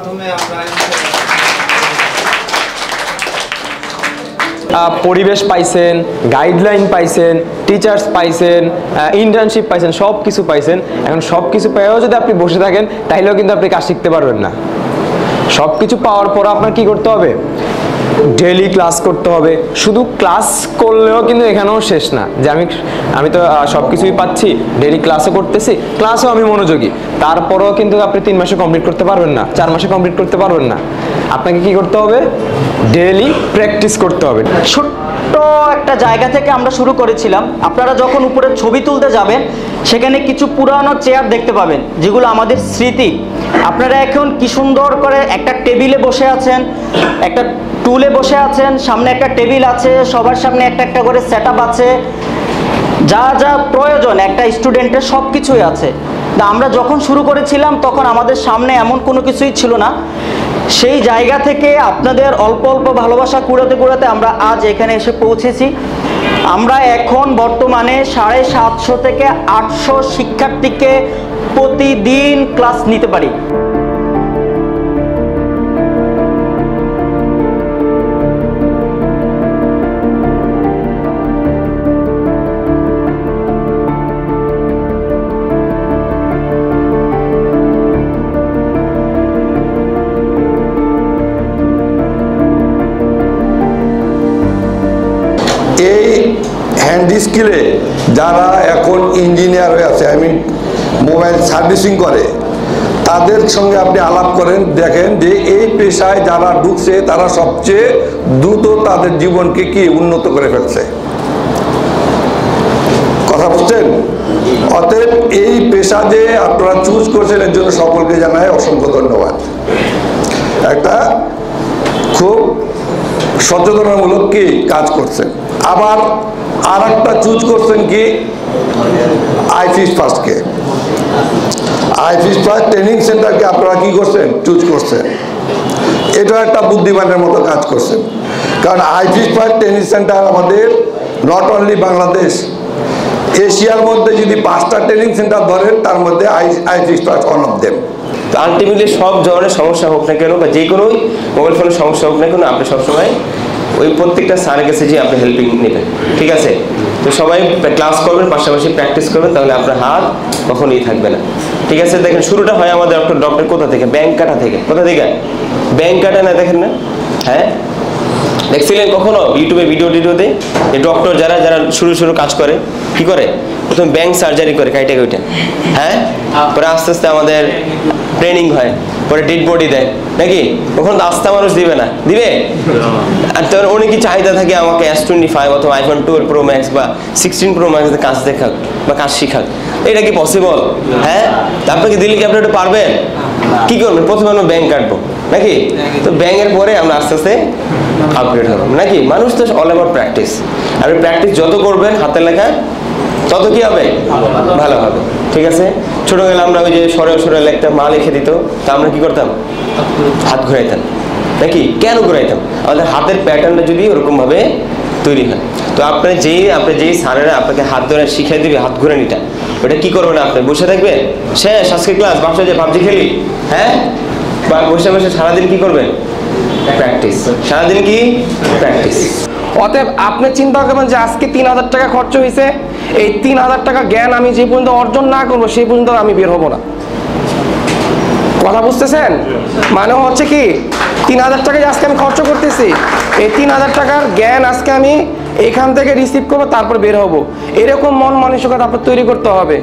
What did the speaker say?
প্রথমে আমরা পরিবেশ পাইছেন, গাইডলাইন পাইছেন, টিচার্স পাইছেন, ইন্টার্নশিপ পাইছেন, সব কিছু পাইছেন। এখন সব কিছু পেয়েও যদি আপনি বসে থাকেন তাহলেও কিন্তু আপনি কাজ শিখতে পারবেন না। সব কিছু পাওয়ার পর আপনার কি করতে হবে? ডেইলি ক্লাস করতে হবে। শুধু ক্লাস করলেও কিন্তু এখানেও শেষ না, যে আমি তো সব কিছুই পাচ্ছি, ডেইলি ক্লাসও করতেছি, ক্লাসেও আমি মনোযোগী, তারপরেও কিন্তু আপনি 3 মাসে কমপ্লিট করতে পারবেন না, 4 মাসে কমপ্লিট করতে পারবেন না। আপনাকে কি করতে হবে? ডেইলি প্র্যাকটিস করতে হবে। ছোট্ট একটা জায়গা থেকে আমরা শুরু করেছিলাম। আপনারা যখন উপরে ছবি তুলতে যাবেন সেখানে কিছু পুরানো চেয়ার দেখতে পাবেন, যেগুলো আমাদের স্মৃতি। আপনারা এখন কি সুন্দর করে একটা টেবিলে বসে আছেন, একটা টুলে বসে আছেন, সামনে একটা টেবিল আছে, সবার সামনে একটা একটা করে সেটআপ আছে, যা যা প্রয়োজন একটা স্টুডেন্টের সব কিছুই আছে। আমরা যখন শুরু করেছিলাম তখন আমাদের সামনে এমন কোনো কিছুই ছিল না। সেই জায়গা থেকে আপনাদের অল্প অল্প ভালোবাসা কুড়াতে কুড়াতে আমরা আজ এখানে এসে পৌঁছেছি। আমরা এখন বর্তমানে 750 থেকে 800 শিক্ষার্থীকে প্রতিদিন ক্লাস নিতে পারি। এই হ্যান্ড স্কিলে যারা এখন ইঞ্জিনিয়ার হয়ে আছে, মোবাইল সার্ভিসিং করে, তাদের সঙ্গে আপনি আলাপ করেন, দেখেন যে এই পেশায় যারা ঢুকছে তারা সবচেয়ে দ্রুত তাদের জীবনকে কি উন্নত করে ফেলছে। কথা বুঝছেন? অতএব এই পেশা যে আপনারা চুজ করছেন এর জন্য সকলকে জানাই অসংখ্য ধন্যবাদ। একটা খুব সচেতনামূলক কি কাজ করছেন। আবার আর একটা চুজ করছেন কি আইফিশ ফার্স্টকে, আইফিশ ফার্স্ট ট্রেনিং সেন্টারকে আপনারা কি করছেন? চুজ করছেন। এটা একটা বুদ্ধিমানের মতো কাজ করছেন, কারণ আইফিশ ফার্স্ট ট্রেনিং সেন্টার আমাদের নট অনলি বাংলাদেশ, এশিয়ার মধ্যে যদি 5টা ট্রেনিং সেন্টার ধরেন তার মধ্যে iFish first one of them. Ultimately সব ধরনের সমস্যা হোক না কেন বা যে কোনো মোবাইল ফোনের সমস্যা হোক না কেন, আপনি সবসময় ওই প্রত্যেকটা স্যারের কাছে যে আপনি হেল্পিং নেবেন, ঠিক আছে? তো সবাই ক্লাস করবেন, পাশাপাশি প্র্যাকটিস করবেন, তাহলে আপনার হাত কখনই থাকবে না, ঠিক আছে? দেখেন শুরুটা হয় আমাদের ডক্টর কোথা থেকে? ব্যাংক কাটা থেকে। কোথা থেকে? ব্যাংক কাটা না, দেখেন না? হ্যাঁ, দেখছিলেন কখনো ইউটিউবে ভিডিওতে যে ডক্টর যারা যারা শুরু কাজ করে কি করে? প্রথম ব্যাংক সার্জারি করে কাইটে ওইটা, হ্যাঁ, পরে আস্তে আস্তে আমাদের ট্রেনিং হয়, পরে ডেড বডি দেয় নাকি? ওখানে তো আস্থা মানুষ দিবে না, দিবে? আর তোর অনেকই চাহিদা থাকে আমাকে S25 অথবা iPhone 12 Pro Max বা 16 Pro Max কাজ দেখাক বা কাজ শিখাক। এটা কি পসিবল? হ্যাঁ, আপনাকে দিলে কি আপনি এটা পারবেন? কি করবেন? প্রথমে আমরা ব্যাংক কাটবো নাকি? তো ব্যাংকের পরে আমরা আস্তে আস্তে আপগ্রেড হবো নাকি? মানুষ তো অল অ্যাবাউট প্র্যাকটিস। আর প্র্যাকটিস যত করবেন হাতের লেখা তত কি হবে? ভালো হবে, ঠিক আছে? ছোটবেলা আমরা ওই যে সরে লিখতাম, মা লিখে দিত, তা আমরা কি করতাম? হাত ঘুরাইতাম নাকি? কেন ঘুরাইতাম? আমাদের হাতের প্যাটার্নটা যদি ওরকম ভাবে তৈরি হয়। তো আপনি যেই স্যারেরা আপনাকে হাত ধরে শিখিয়ে দিবে হাত ঘুরানিটা, ওটা কি করবেন? আপনি বসে থাকবেন, শেষ আজকে ক্লাস, বাসায় যে ভাবজি খেলি, হ্যাঁ, বা বসে বসে সারাদিন কি করবেন? প্র্যাকটিস। সারাদিন কি? প্র্যাকটিস। অতএব আপনি চিন্তা করবেন যে আজকে 3000 টাকা খরচ হয়েছে, এই 3000 টাকা জ্ঞান আমি যে পর্যন্ত অর্জন না করবো সেই পর্যন্ত আমি বের হবো না। কথা বুঝতেছেন? মানে হচ্ছে কি 3000 টাকা আজকে আমি খরচ করতেছি, এই 3000 টাকার জ্ঞান আজকে আমি এখান থেকে রিসিভ করবো, তারপর বের হবো। এরকম মন মানসিকতা আপনার তৈরি করতে হবে।